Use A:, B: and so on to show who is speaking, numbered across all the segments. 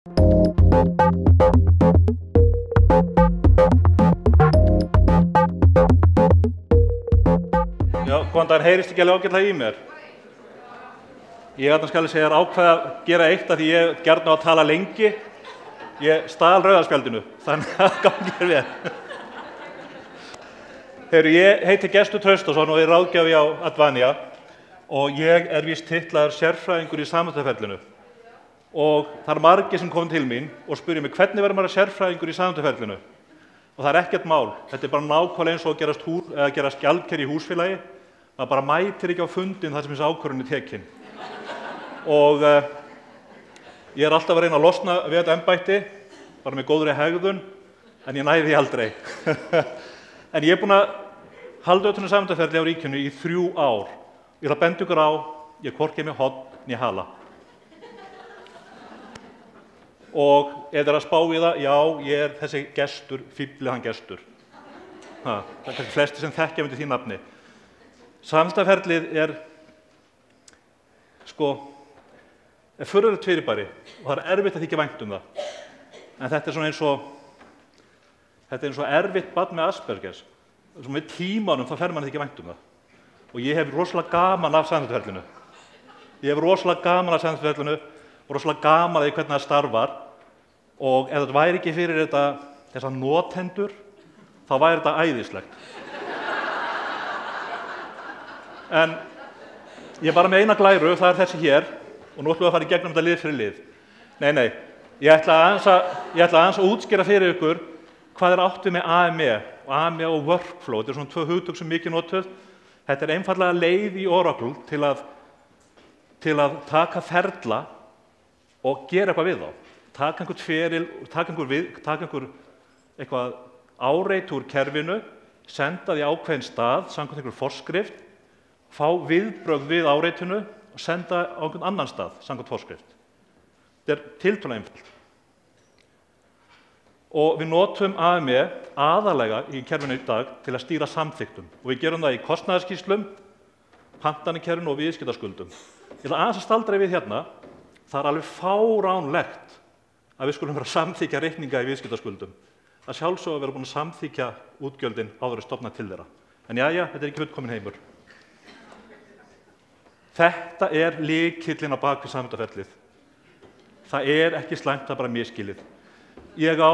A: Já, góðan daginn, heyrist ekki alveg ágætlega í mér? Ég skal segja þér ákveða að gera eitt af því ég gjarna á að tala lengi. Ég stal rauðaspjaldinu, þannig að gangi vel. Heyrðu, ég heiti Gestur Traustason og er ráðgjafi á Advania og ég víst titlaður sérfræðingur í samhættuferlinu. Og það margir sem komið til mín og spyrja mig hvernig verður maður sérfræðingur í samhættuferlinu. Og það ekkert mál, þetta bara nákvæmlega eins og að gerast gjaldkeri í húsfélagi. Það bara mætir ekki á fundin þar sem þessi ákvörðun tekin. Og ég alltaf að reyna að losna við þetta embætti, bara með góðri hegðun, en ég næði því aldrei. En ég búinn að halda utan um samhættuferli á ríkinu í 3 ár. Ég ætla að benda ykkur á, ég hvorki með horn né hala. Og ef það að spá í það, já, ég þessi Gestur, fífliðan Gestur. Það kannski flesti sem þekkja undir því nafni. Samhættuferlið er furðulegt fyrirbæri og það erfitt að þykja vænt um það. En þetta svona eins og erfitt barn með Aspergers. Með tímanum þá fer mann þykja vænt um það. Og ég hef rosalega gaman af samhættuferlinu. Ég hef rosalega gaman af samhættuferlinu og rosalega gaman af því hvernig það starfar. Og ef þetta væri ekki fyrir þessar notendur, þá væri þetta æðislegt. En ég bara með eina glæru, það þessi hér, og nú ætlum við að fara í gegnum þetta lið fyrir lið. Nei, ég ætla aðeins að útskýra fyrir ykkur hvað átt við með AME og workflow. Þetta svona 2 hugtök sem mikið notuð. Þetta einfaldlega leið í Oracle til að taka ferla og gera eitthvað við þá. Taka einhvern feril, taka eitthvað áreit úr kerfinu, senda því ákveðinn stað, samkvæmt einhver forskrift, fá viðbrögð við áreitinu og senda á einhvern annan stað, samkvæmt forskrift. Þetta er tiltölulega einfalt. Og við notum AME aðalega í kerfinu í dag til að stýra samþykktum. Og við gerum það í kostnaðarskýrslum, pantanakerfinu og viðskiptaskuldum. Ég ætla aðeins að staldra við hérna, það er alveg fáránlegt að við skulum vera að samþykkja reikninga í viðskiptaskuldum. Það sjálfsögðu að vera búin að samþykkja útgjöldin áður að stofna til þeirra. En jæja, þetta er ekki fullkominn heimur. Þetta er lykillinn á bak við samhættuferlið. Það er ekki slæmt, það er bara misskilið. Ég á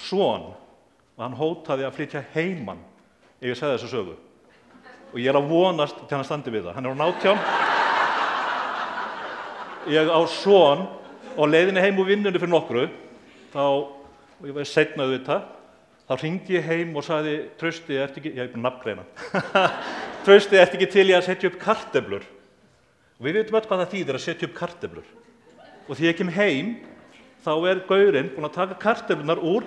A: son og hann hótaði að flytja heiman ef ég segði þessa sögu. Og ég er að vonast til hann standi við það. Hann er á 18. Ég á son og leiðinni heim úr vinnunni fyrir nokkru, og ég var seinna auðvitað, þá hringdi ég heim og sagði, Trausti, ég er búinn að nafngreina, Trausti, ertu ekki til í að setja upp kartöflur? Og við vitum öll hvað það þýðir að setja upp kartöflur. Og því ég kem heim, þá er gaurinn búinn að taka kartöflunar úr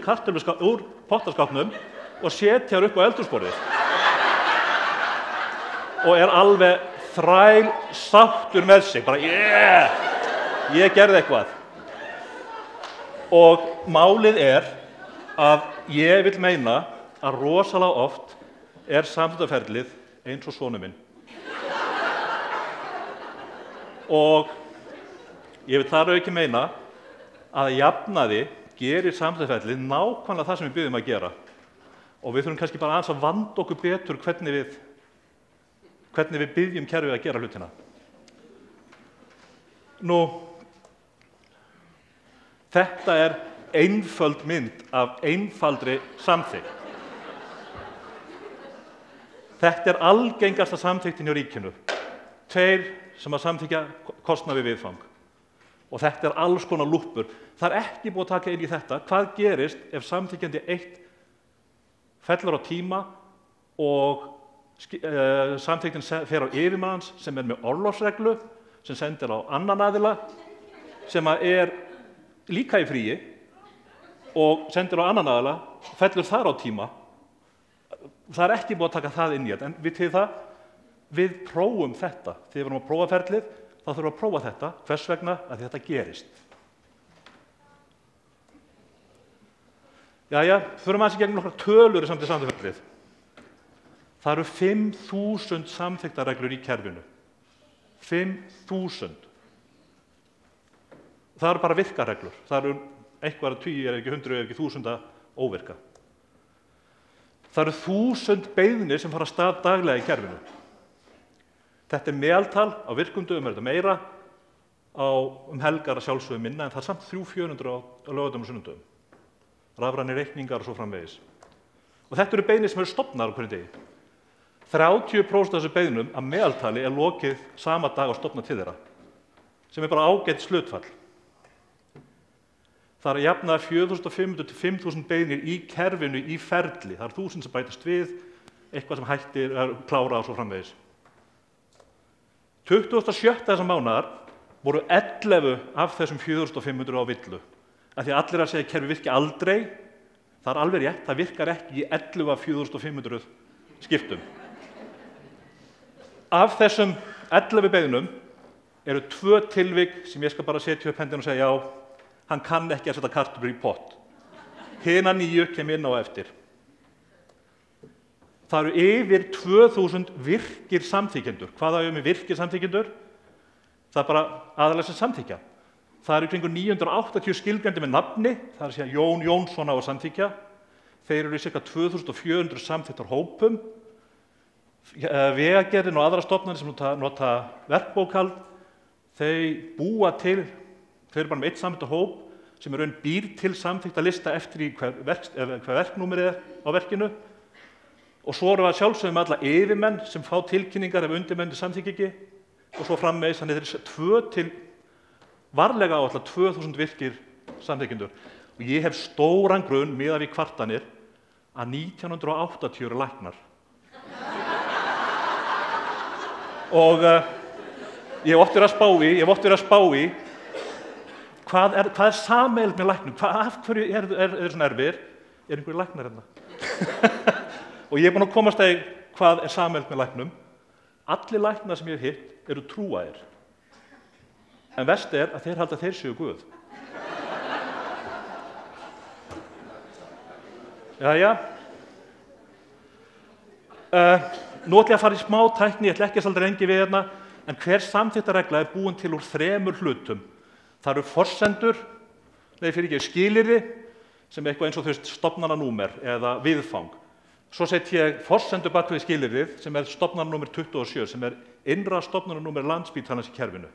A: pottaskápnum og setja þær upp á eldhúsborðið. Og er alveg þræl sáttur með sig, bara ég gerði eitthvað. Og málið er að ég vil meina að rosalega oft er samhættuferlið eins og sonur minn. Og ég vil þar auki meina að jafnaði gerir samhættuferlið nákvæmlega það sem við biðjum að gera. Og við þurfum kannski bara aðeins að vanda okkur betur hvernig við biðjum kerfið að gera hlutina. Nú, þetta er einföld mynd af einfaldri samþykkt. Þetta er algengasta samþykktin hjá ríkinu. 2 sem að samþykkja kostnað við viðfang. Og þetta er alls konar lúppur. Það er ekki búið að taka inn í þetta. Hvað gerist ef samþykkjandi 1 fellur á tíma og samþykktin fer á yfirmanns sem er með orlofsreglu, sem sendir á annan aðila, sem er líka í fríi og sendir á annan aðila, fellur þar á tíma. Það er ekki búið að taka það inn í þetta, en vitið það, við prófum þetta. Þegar við erum að prófa ferlið, þá þurfum við að prófa þetta. Hvers vegna? Af því þetta gerist. Jæja, förum aðeins í gegnum nokkrar tölur samt í samþykktarferlið. Það eru 5.000 samþykktarreglur í kerfinu. 5.000. það eru bara virkareglur. Það eru einhverja tugir, ef ekki hundruð, ef ekki þúsunda óvirka. Það eru 1000 beiðnir sem fara af stað daglega í kerfinu. Þetta er meðaltal, á virkum dögum er þetta meira, helgar að sjálfsögðu minna, en það er samt 300-400 á laugardögum og sunnudögum. Rafrænir reikningar og svo framvegis. Og þetta eru beiðnir sem eru stofnaðar á hverjum degi. 30% af þessu beiðnum að meðaltali er lokið sama dag á stofna til þeirra, sem er bara ágætt hlutfall. Það er að jafnaði 4.500 til 5.000 beiðnir í kerfinu í ferli. Það er 1000 sem bætast við, eitthvað sem hættir, klára og svo framvegis. 27. þessa mánaðar voru 11 af þessum 4.500 á villu. Af því að allir að segja að kerfi virki aldrei, það er alveg rétt, það virkar ekki í 11 af 4.500 skiptum. Af þessum 11 beiðnum eru 2 tilvik sem ég skal bara setja upp hendina og segja já, hann kann ekki að setja kartöflur í pott. Hina 9 kem inn á eftir. Það eru yfir 2000 virkir samþykjendur. Hvað á ég með virkir samþykjendur? Það er bara aðalega sem samþykja. Það eru kringu 980 skilgreindir með nafni, það er að segja Jón Jónsson á að samþykja. Þeir eru í ca. 2400 samþykktar hópum. Vegagerðin og aðra stofnanir sem nota verkbókhald, þeir búa til, þeir eru bara með eitt samþykktar hóp sem er raun býr til samþykkta lista eftir í hver verknúmerið er á verkinu. Og svo eru að sjálfsögum alla yfirmenn sem fá tilkynningar ef undirmenn samþykja ekki og svo framvegis, þannig þeir eru varlega á alltaf 2000 virkir samþykjendur. Og ég hef stóran grunn miðað við kvartanir að 1980 eru læknar. Og ég hef oft verið að spá í hvað er sameiginlegt með læknum? Af hverju er svona erfiðir? Er einhverjir læknar hérna? Og ég er búinn að komast að hvað er sameiginlegt með læknum. Allir læknar sem ég hef hitt eru trúaðir. En verst er að þeir halda að þeir séu Guð. Jæja. Nú ætla ég að fara í smá tækni, ég ætla ekki að svolítið lengi við hérna, en hver samþykktarregla er búin til úr 3 hlutum. Það eru forsendur, skilyrði, sem er eitthvað eins og stofnananúmer eða viðfang. Svo set ég forsendur bak við skilyrðið, sem er stofnananúmer 27, sem er innra stofnananúmer Landspítalans í kerfinu.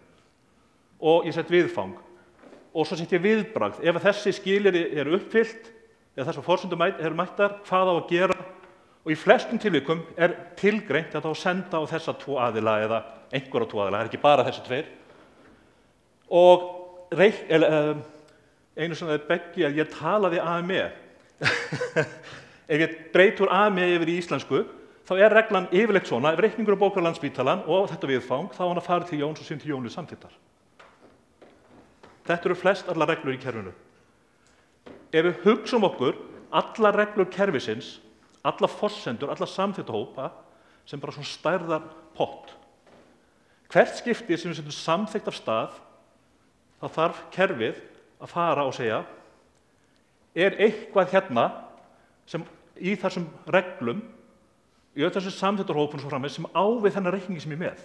A: Og ég set viðfang. Og svo set ég viðbragð. Ef þessi skilyrði eru uppfyllt, eða þessar forsendur eru mættar, hvað á að gera? Og í flestum tilvikum er tilgreint að þá senda á þessa 2 aðila eða einhverja 2 aðila, það er ekki bara þessi 2. Og einu sem það er beggi að ég talaði AME. Ef ég breyt úr AME yfir í íslensku, þá er reglan yfirleitt svona, ef reikningur á bókar Landspítalan og þetta viðfang, þá hann að fara til Jóns og síðan til Jónu samþykktar. Þetta eru flest allar reglur í kerfinu. Ef við hugsum okkur allar reglur kerfisins, alla forsendur, alla samþykktarhópa sem bara svona stærðar pott. Hvert skipti sem við setjum samþykkt af stað, þá þarf kerfið að fara og segja er eitthvað hérna sem í þessum reglum, í þessum samþykktarhópum svo framvegis sem á við þennan reikningi sem ég með.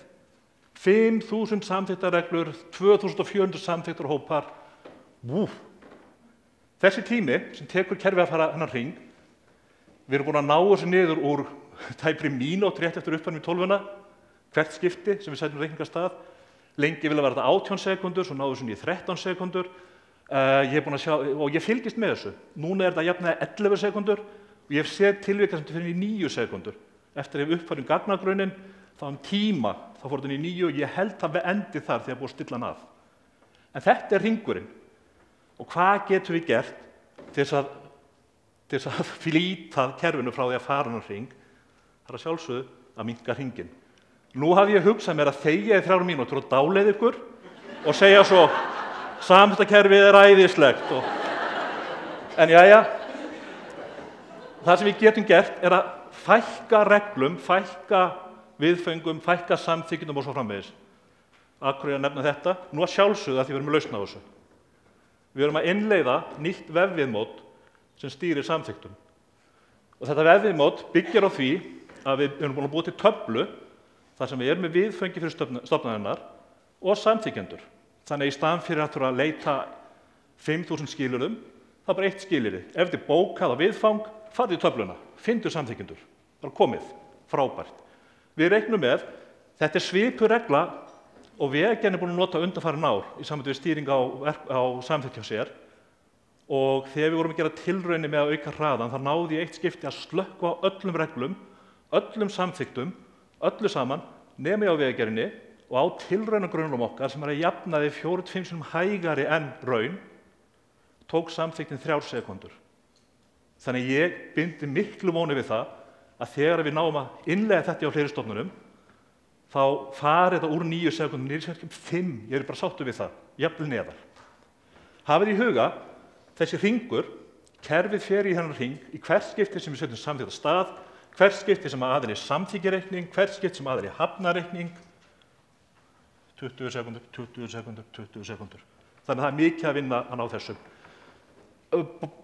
A: 5.000 samþykktarreglur, 2.400 samþykktarhópar. Þessi tími sem tekur kerfið að fara þennan hring, við erum búin að ná þessu niður úr tæpri mínútu rétt eftir uppfærum í 12, hvert skipti sem við setjum reikninga af stað. Lengi vilja vera þetta 18 sekúndur, svo náðu þessu í 13 sekúndur. Ég er búin að sjá, og ég fylgist með þessu. Núna er þetta jafnaði 11 sekúndur og ég hef séð tilvika sem þetta fyrir í 9 sekúndur. Eftir ef uppfærum gagnagrunnin, þá tíma, þá fór þetta í 9 og ég held að við endi þar þegar búið að stilla hann af. En þetta er hringurinn. Og hvað getum við gert til þess að flýta kerfinu frá því að fara hann hring? Það er að sjálfsögðu að minnka hringinn. Nú hafði ég hugsað mér að þegja í 3 mínútur og dáleið ykkur og segja svo samþykktarkerfið er æðislegt. En jæja, það sem við getum gert er að fækka reglum, fækka viðföngum, fækka samþykkjum og svo framvegis. Af hverju að nefna þetta? Nú að sjálfsögðu að því við erum að lausna á þessu. Við erum að innleiða nýtt vefviðmót sem stýrir samþykktum. Og þetta vefviðmót byggir á því að við erum búin að búa til töflu þar sem við erum með viðföngi fyrir stofnanirnar og samþykkjendur. Þannig í staðinn fyrir að þurfa að leita 5.000 skilyrðum, það er bara eitt skilyrði. Ef þetta er bókað á viðfang, farðu í töfluna, finndu samþykjendur, bara komið, frábært. Við reiknum með, þetta er svipuð regla og Vegagerðin er búin að nota undanfarin ár í sambandi við stýring á samþykkt hjá sér og þegar við vorum að gera tilraunir með að auka hraðan, þá náði ég eitt skipti að slökkva á öllum reglum, öllum samþykktum, öllu saman, nema á Vegagerðinni og á tilraunagrunum okkar sem er að jafnaði 4-5 sinnum hægari en raun, tók samþykktin 3 sekúndur. Þannig ég bindi miklu vonir við það að þegar við náum að innleiða þetta á fleiri stofnunum, þá farið þetta úr 9 sekúndum niður í 5, ég er bara sáttur við það, jafnvel neðar. Hafið í huga, þessi hringur, kerfið fer í þennan hring í hvert skipti sem við setjum samþykkt á stað, hvert skipti sem aðili samþykkireikning, hvert skipti sem aðili hafnareikning, 20 sekúndur, 20 sekúndur, 20 sekúndur. Þannig að það er mikið að vinna að ná þessu.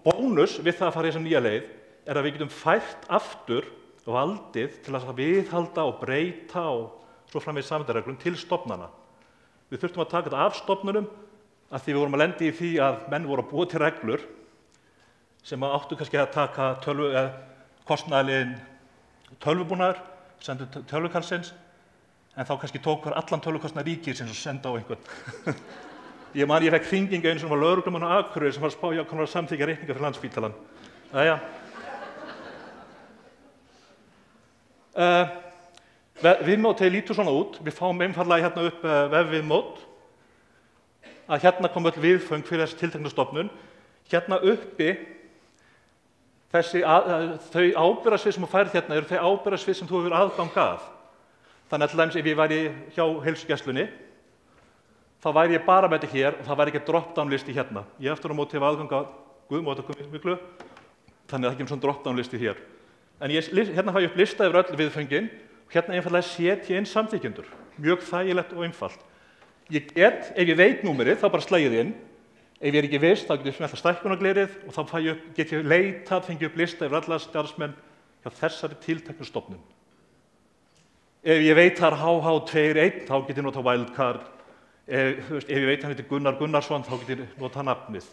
A: Bónus við það að fara í þessa nýja leið er að við getum fært aftur valdið til að viðhalda og breyta og svo framvegis samþykktarreglum til stofnana. Við þurftum að taka þetta af stofnunum af því við vorum að lenda í því að menn voru að búa til reglur sem áttu kannski að taka kostnaðarliðinn tölvubúnaður, sendu tölvukarlsins, en þá kannski tók hver allan tölvukostnað ríkisins og senda á einhvern. Ég fekk hringingu einu sem var lögreglumann á Akureyri sem var að spá konar að samþykkja reikninga fyrir Landspítalann. Viðmótið lítur svona út, við fáum einfaldlega hérna upp vefviðmót, að hérna kom öll viðföng fyrir þessi tilteknu stofnun, hérna uppi þau ábyrgðarsvið sem þú færð hérna eru þau ábyrgðarsvið sem þú hefur aðgang að. Þannig að til dæmis ef ég væri hjá heilsugæslunni, þá væri ég bara með þetta hér og það væri ekki drop-down listi hérna. Ég eftir á móti hef aðgang að Guðmótakumiklu, þannig að það kemur svona drop-down listi hér. En hérna fæ ég upp lista yfir öll viðföngin og hérna einfaldlega set ég inn samþykjendur. Mjög þægilegt og einfalt. Ef ég veit númerið, þá bara slægi ég inn. Ef ég er ekki viss, þá get ég smellt stækkunarglerið og þá get ég leitað, fengið upp lista yfir alla starfsmenn hjá þessari tilteknu stofnun. Ef ég veit það er HH21, þá get ég notað wildcard. Ef ég veit hann heitir Gunnar Gunnarsson, þá get ég notað nafnið.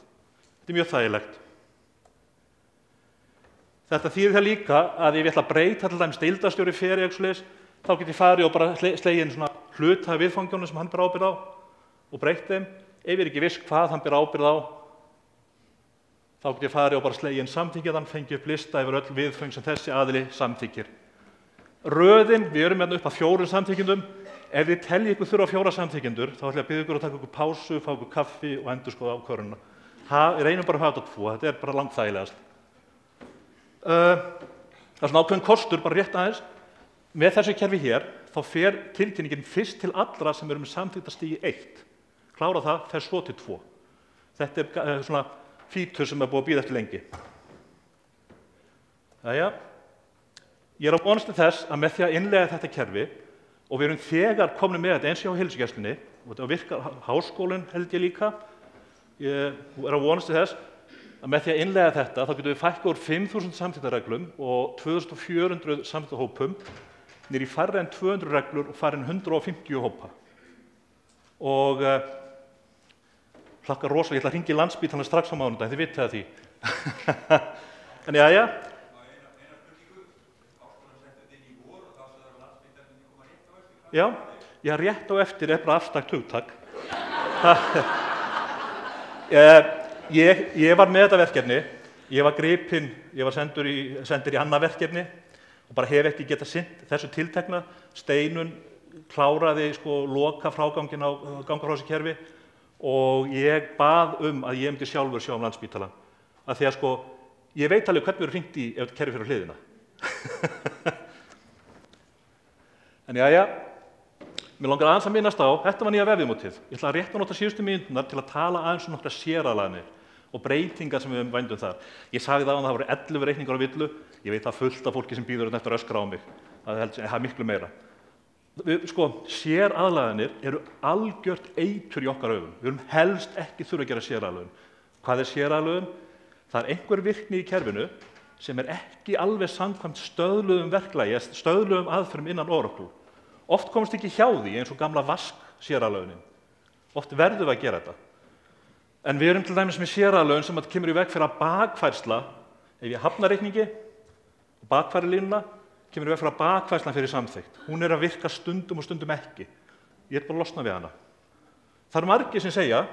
A: Þetta er mjög þægilegt. Þetta þýðir það líka að ef ég ætla að breyta til dæmis deildarstjóri fer eða svoleiðis, þá get ég farið og bara slegið inn svona hluta af viðfangjónum sem hann ber ábyrgð á og breytt þeim. Ef ég er ekki viss hvað hann ber ábyrgð á, þá get ég farið og bara slegið inn samþykkið, fengið upp lista yfir öll viðföng sem þessi aðili samþykkir. Röðin, við erum hérna upp að 4 samþykkjendum. Ef þið teljið ykkur þurfa 4 samþykjendur, þá ætla ég að biðja ykkur að taka ykkur pásu, fá ykkur kaffi og endurskoða ákvörðunina. Reynum bara að hafa þetta 2, þetta er bara langþægilegast. Það er svona ákveðin kostur, bara rétt aðeins. Með þessu kerfi hér, þá fer tilkynningin fyrst til allra sem eru með samþykktarstigi 1. Klára það, fer svo til 2. Þetta er svona fítur sem er búið að bíða eftir lengi. Jæja. Ég er á vonast til þess að með því að innleiða þetta kerfi og við erum þegar komin með þetta eins og hjá heilsugæslunni og þetta virkar háskólinn held ég líka. Ég er á vonast til þess að með því að innleiða þetta þá getum við fækkað úr 5.000 samþykktarreglum og 2.400 samþykktarhópum niður í færri en 200 reglur og færri en 150 hópa. Og hlakkar rosalega, ég ætla að hringja í Landspítalann strax á mánudaginn, þið vitið að því. En jæja. Já, rétt á eftir er bara abstrakt hugtak. Ég var með þetta verkefni, ég var gripinn, ég var sendur í annað verkefni og bara hef ekki getað sinnt þessu tiltekna. Steinunn kláraði loka fráganginn á gangafrásarkerfi og ég bað að ég myndi sjálfur sjá Landspítalann. Af því að ég veit alveg hvern við erum hringt í ef kerfi fyrir hliðina. En jæja. Mér langar aðeins að minnast á, þetta var nýja vefviðmótið. Ég ætla að rétt að nota síðustu mínúturnar til að tala aðeins nokkrar séraðlanir og breytingar sem við vændum þar. Ég sagði það að það voru 11 reikningar á villu, ég veit það fullt af fólki sem býður eftir að öskra á mig. Það er miklu meira. Séraðlanir eru algjört eitur í okkar augum. Við erum helst ekki þurfa að gera séraðlögun. Hvað er séraðlögun? Það er einhver virkni í kerfinu sem er ekki alveg samkvæmt stöðluðum verklagi, stöðluðum aðferðum innan Oracle. Oft komst ekki hjá því eins og gamla vask séraðlögunin. Oft verðum við að gera þetta. En við erum til dæmis með séralögin sem kemur í veg fyrir að bakfærsla, ef ég hafna reikningi og bakfæri línuna, kemur í veg fyrir að bakfærslan fyrir samþykkt. Hún að virka stundum og stundum ekki. Ég bara að losna við hana. Það eru margir sem segja,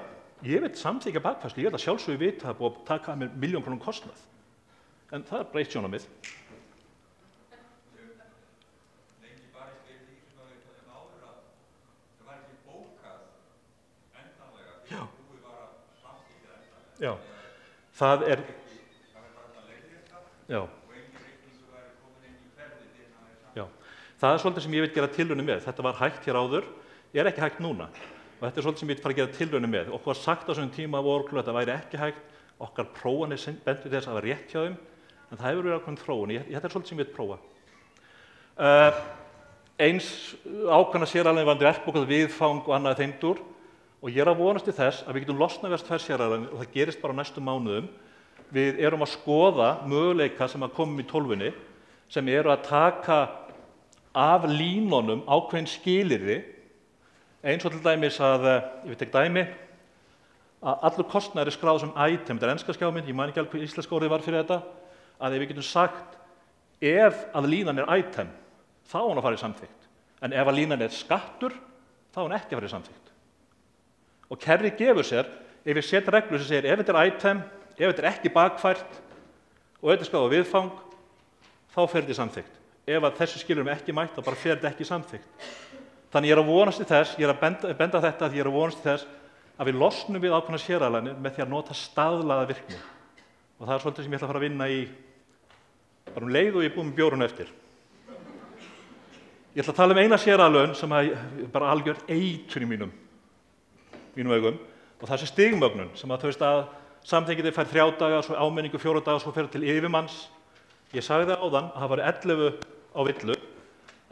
A: ég vil samþykkja bakfærslu, ég vil að sjálfsögðu vita að búið að taka að mér 1.000.000 króna kostnað. En það er bara eitt sjónarmið. Já, það er... Já. Já, það er svolítið sem ég vil gera tilraunir með. Þetta var hægt hér áður, er ekki hægt núna. Og þetta er svolítið sem ég vil fara að gera tilraunir með. Okkur var sagt á þessum tíma af Oracle að þetta væri ekki hægt. Okkar prófanir bentu þess að það var rétt hjá þeim. En það hefur verið ákveðin þróun. Þetta er svolítið sem ég vil prófa. Eins ákveðna séralögin verkbókað viðfang og annað þeimdur. Og ég að vonast til þess að við getum losnað við tvær séralögin og það gerist bara á næstu mánuðum. Við erum að skoða möguleika sem að komum í 12-unni sem eru að taka af línunum ákveðin skilyrði eins og til dæmis að, ég veit ekki dæmi, að allur kostnaður er skráð sem item, þetta er enska skjámynd, ég man ekki alveg hvað íslenska orðið var fyrir þetta, að ef við getum sagt ef að línan er item, þá á hún að fara í samþykkt. En ef að línan er skattur, þá á hún ekki að fara í samþykkt. Og kerfið gefur sér, ef ég set reglu sem segir ef þetta er item, ef þetta er ekki bakfært og þetta er skráð á viðfang, þá fer þetta í samþykkt. Ef að þessu skilyrðum ekki mætt, þá bara fer þetta ekki í samþykkt. Þannig ég að vonast til þess, ég að benda þetta að ég að vonast til þess að við losnum við ákveðnar séralögin með því að nota staðlaða virkni. Og það er svolítið sem ég ætla að fara að vinna í bara leið og ég er búinn með bjórun eftir. Ég ætla að tala eina séralögin sem bara algjör eitur í mínum augum og það er stigmögnun sem að þú veist að samþykkið fær 3 daga, svo áminningu 4 daga, svo fer til yfirmanns. Ég sagði það áðan að það var 11 á villu.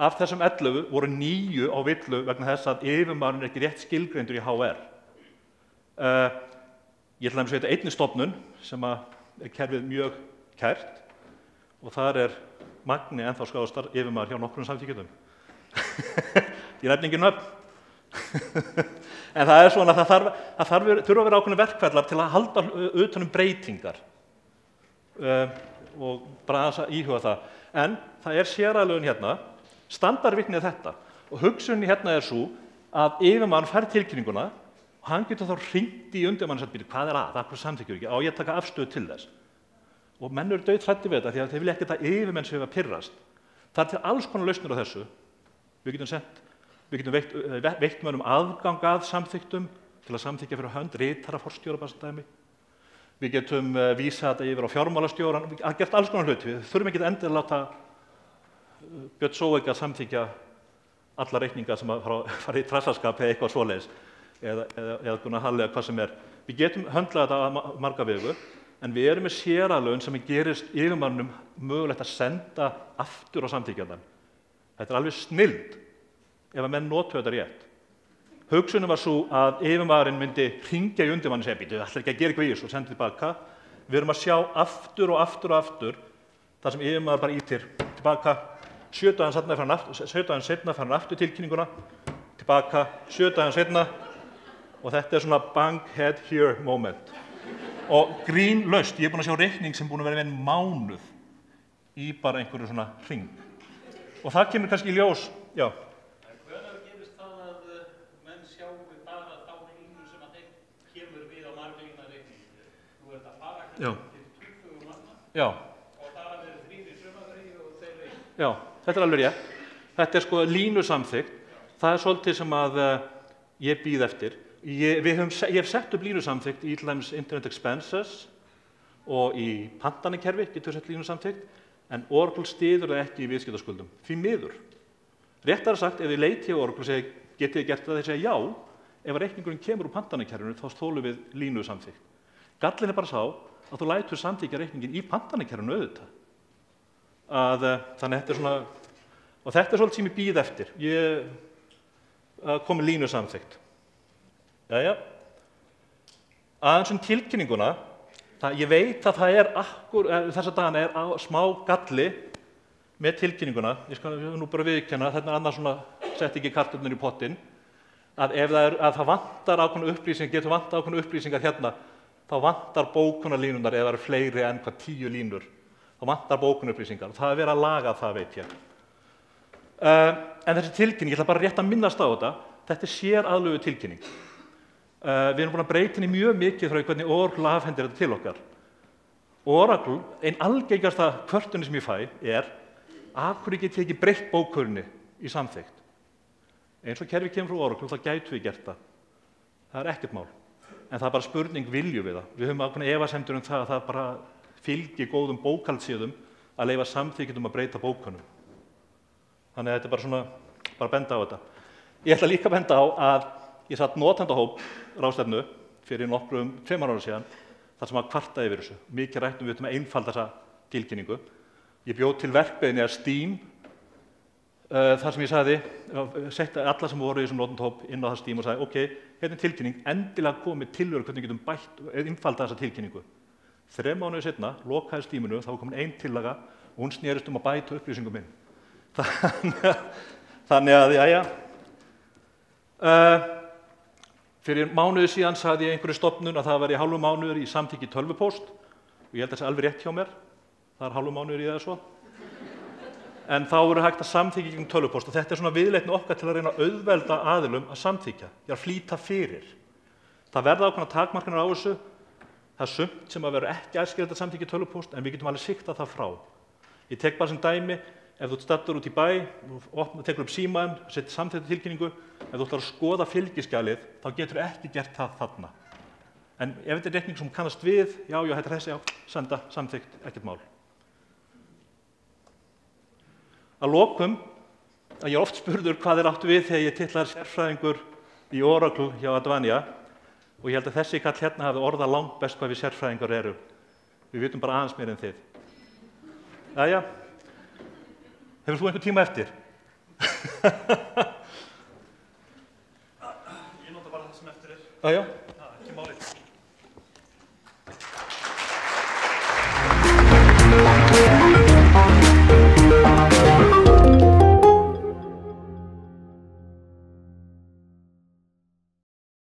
A: Af þessum 11 voru 9 á villu vegna þess að yfirmaðurinn er ekki rétt skilgreindur í HR. Ég ætla að segja einni stofnun sem er kerfið mjög kært og þar er Magni ennþá skráður yfirmaður hjá nokkrum samþykkjum. Ég nefni engin nöfn. En það er svona að það þurfa að vera ákveðnir verkferlar til að halda utan breytingar og bara aðeins að íhuga það. En það er séralögin hérna, standardvirkni er þetta og hugsunin hérna er svo að yfirmaður fær tilkynninguna og hann getur þá hringt í undirmann og sagt, hvað er að, það samþykkjur ekki, á ég að taka afstöðu til þess. Og menn eru dauðhræddir við þetta því að þeir vilja ekki að yfirmenn séu að pirrast. Það er til alls konar lausnir á þessu. Við getum veitt mönnum aðgang að samþykktum til að samþykkja fyrir hönd ritara forstjóra bara sem dæmi. Við getum vísað þetta yfir á fjármálastjórann, við getum gert alls konar hluti. Við þurfum ekki endilega að láta Björn Sóeik að samþykkja alla reikninga sem að fara í trassaskap eða eitthvað svoleiðis eða Gunnar Halli eða hvað sem er. Við getum höndlað þetta á marga vegu, en við erum með séralögin sem gerist yfirmannum mögulegt að senda aftur á samþykkjandann. Þetta er alveg snilld ef að menn notuðu þetta rétt. Hugsunin var svo að yfirmaðurinn myndi hringja í undirmann og segja, býtu, ætlar ekki að gera eitthvað í þessu og senda tilbaka. Við erum að sjá aftur og aftur og aftur þar sem yfirmaður bara ítir tilbaka, 7 daginn seinna fær hann aftur tilkynninguna, tilbaka, 7 daginn seinna og þetta er svona bang head here moment. Og grínlaust, ég er búinn að sjá reikning sem búinn að vera með mánuð í bara einhverju svona hring. Og það kemur kannski í ljós, já.
B: En hvenær gerist það að menn sjáu bara þá línu sem að þeim kemur við á marglína reikning? Þú ert að fara kannski til 20 manna.
A: Já.
B: Og það er 3 í sumarfrí og þeir reikning.
A: Já, þetta er alveg rétt. Þetta er sko línusamþykkt. Það er svolítið sem að ég býð eftir. Ég hef sett upp línusamþykkt í til dæmis Internet Expenses og í pantanakerfi getur sett línusamþykkt, en Oracle styður það ekki í viðskiptaskuldum. Því miður. Réttara sagt, ef þið leitið á Oracle og segja, getið þið gert það, þeir segja já, ef reikningurinn kemur úr pantanakerfinu, þá stólum við línusamþykkt. Gallinn er bara sá að þú lætur samþykkja reikningin í pantanakerfinu auðvitað. Þannig þetta er svona, og þetta er svolítið sem ég býð eftir. Ég komi línusamþykkt. Jæja. Aðeins tilkynninguna. Ég veit að það er þessa dagana er smá galli með tilkynninguna. Ég skal nú bara viðurkenna, þetta er annars svona, sett ekki kartöflur í pottinn. að ef það vantar ákveðnar upplýsingar, getur vantað ákveðnar upplýsingar hérna, þá vantar bókunarlínurnar ef það eru fleiri en hvað 10 línur. Þá vantar bókunarupplýsingar og það er verið að laga það, veit ég. En þessi tilkynning, ég ætla bara rétt að minnast á þetta er séraðlöguð tilkynning. Við erum búin að breyta henni mjög mikið frá hvernig Oracle afhendir þetta til okkar. Oracle, ein algengasta kvörtunin sem ég fæ af hverju get ég ekki breytt bókuninni í samþykkt. Eins og kerfið kemur frá Oracle, þá gætum við gert það. Það er ekkert mál. En það er bara spurning, viljum við það? Við höfum ákveðnar efasemdir um það að það bara fylgi góðum bókhaldssíðum að leyfa samþykkjum að breyta bókunum. Þannig að þetta er bara svona, bara benda á þetta. Ég ætla líka að benda á að ég satt notendahóp ráðstefnu fyrir nokkrum 2 árum síðan, þar sem að kvarta yfir þessu. Mikið rættum við um að einfalda þessa tilkynningu. Ég bjó til verkbeiðni að Steam, þar sem ég sagði, setti alla sem voru í þessum notendahóp inn á það Steam og sagði, ok, hérna er tilkynning, endilega komið tillögur hvernig við getum bætt og einfalda þessa tilkynningu. 3 mánuði seinna, lokaði Steaminu, þá var komin ein tillaga og hún snerist að bæta upplýsingum inn. Þannig að, jæja. Fyrir mánuði síðan sagði ég einhverju stofnun að það væri hálfur mánuður í samþykki tölvupóst og ég held að það sé alveg rétt hjá mér. Það er hálfur mánuður í það svo. En þá verður hægt að samþykja gegn tölvupóst og þetta er svona viðleitni okkar til að reyna að auðvelda aðilum að samþykja, að flýta fyrir. Það verða ákveðnar takmarkanir á þessu. Það er sumt sem að vera ekki æskilegt að samþykja tölvupóst en við getum alveg siktað það frá. Ég tek bara sem dæmi, ef þú staddur út í bæ, tekur upp símann, setur samþykkta tilkynningu, ef þú ætlar að skoða fylgiskjalið, þá getur ekki gert það þarna. En ef þetta er reikning sem kannast við, já, þetta er þessi, já, senda, samþykkt, ekkert mál. Að lokum, að ég er oft spurður hvað átt við þegar ég titlaði sérfræðingur í Oracle hjá Advania og ég held að þessi kall hérna hafi orðað langt best hvað við sérfræðingar erum. Við vitum bara aðeins meira en þið. Jæja. Hefur þú einhvern tíma eftir?
B: Ég nota bara það sem eftir er.
A: Já.